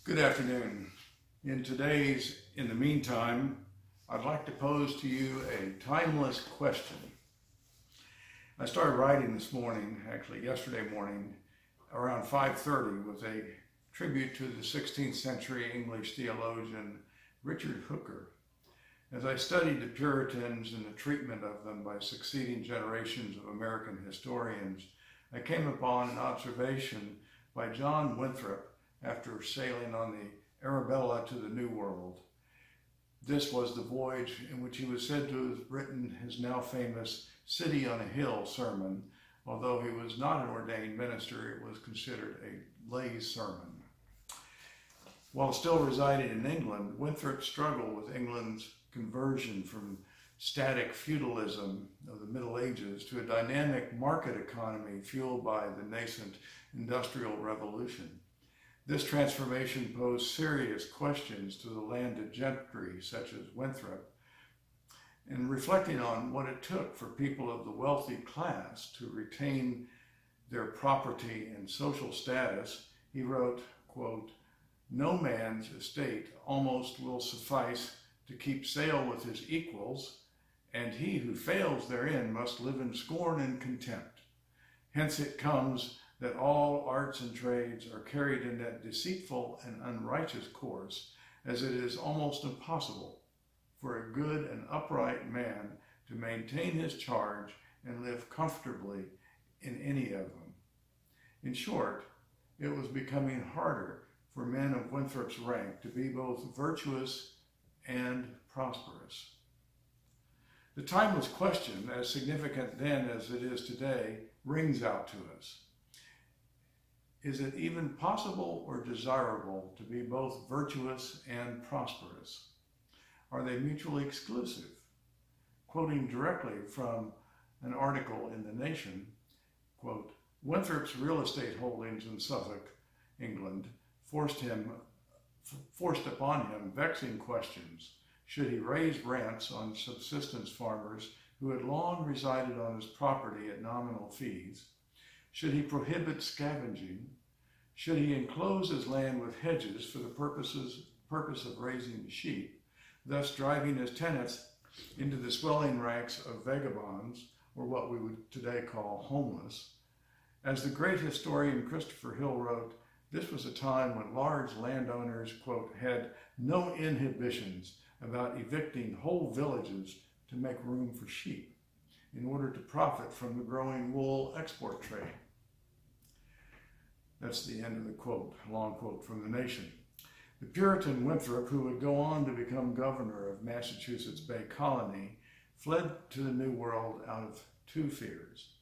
Good afternoon. In today's In the Meantime, I'd like to pose to you a timeless question. I started writing this morning, actually yesterday morning, around 5:30 with a tribute to the 16th century English theologian Richard Hooker. As I studied the Puritans and the treatment of them by succeeding generations of American historians, I came upon an observation by John Winthrop after sailing on the Arabella to the New World. This was the voyage in which he was said to have written his now famous City on a Hill sermon. Although he was not an ordained minister, it was considered a lay sermon. While still residing in England, Winthrop struggled with England's conversion from static feudalism of the Middle Ages to a dynamic market economy fueled by the nascent Industrial Revolution. This transformation posed serious questions to the landed gentry, such as Winthrop, and reflecting on what it took for people of the wealthy class to retain their property and social status, he wrote, quote, "No man's estate almost will suffice to keep sail with his equals, and he who fails therein must live in scorn and contempt. Hence it comes that all arts and trades are carried in that deceitful and unrighteous course, as it is almost impossible for a good and upright man to maintain his charge and live comfortably in any of them." In short, it was becoming harder for men of Winthrop's rank to be both virtuous and prosperous. The timeless question, as significant then as it is today, rings out to us. Is it even possible or desirable to be both virtuous and prosperous? Are they mutually exclusive? Quoting directly from an article in The Nation, quote, "Winthrop's real estate holdings in Suffolk, England, forced upon him vexing questions. Should he raise rents on subsistence farmers who had long resided on his property at nominal fees? Should he prohibit scavenging? Should he enclose his land with hedges for the purpose of raising sheep, thus driving his tenants into the swelling ranks of vagabonds, or what we would today call homeless?" As the great historian Christopher Hill wrote, this was a time when large landowners, quote, "had no inhibitions about evicting whole villages to make room for sheep in order to profit from the growing wool export trade." That's the end of the quote, a long quote from The Nation. The Puritan Winthrop, who would go on to become governor of Massachusetts Bay Colony, fled to the New World out of two fears.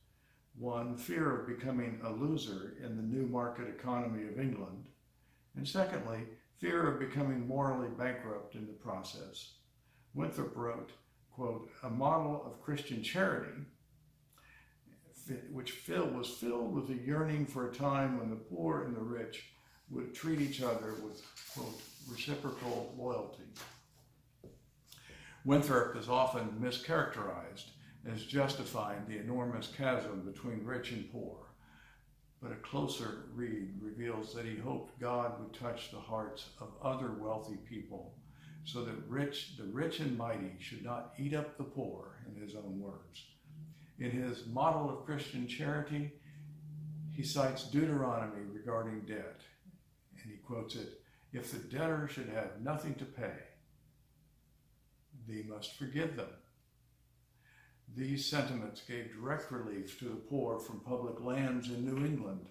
One, fear of becoming a loser in the new market economy of England, and secondly, fear of becoming morally bankrupt in the process. Winthrop wrote, quote, "A model of Christian charity, which was filled with a yearning for a time when the poor and the rich would treat each other with, quote, reciprocal loyalty." Winthrop is often mischaracterized as justifying the enormous chasm between rich and poor, but a closer read reveals that he hoped God would touch the hearts of other wealthy people so that the rich and mighty should not eat up the poor, in his own words. In his model of Christian charity, he cites Deuteronomy regarding debt, and he quotes it, "If the debtor should have nothing to pay, thee must forgive them." These sentiments gave direct relief to the poor from public lands in New England.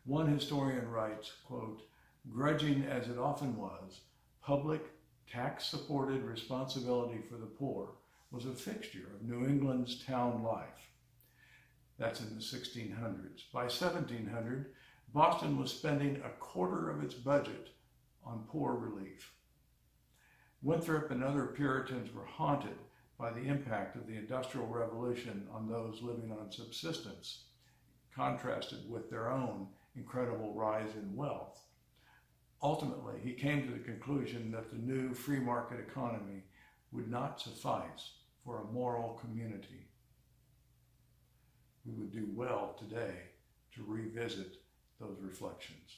One historian writes, quote, "Grudging as it often was, public, tax-supported responsibility for the poor was a fixture of New England's town life." That's in the 1600s. By 1700, Boston was spending a quarter of its budget on poor relief. Winthrop and other Puritans were haunted by the impact of the Industrial Revolution on those living on subsistence, contrasted with their own incredible rise in wealth. Ultimately, he came to the conclusion that the new free market economy would not suffice for a moral community. We would do well today to revisit those reflections.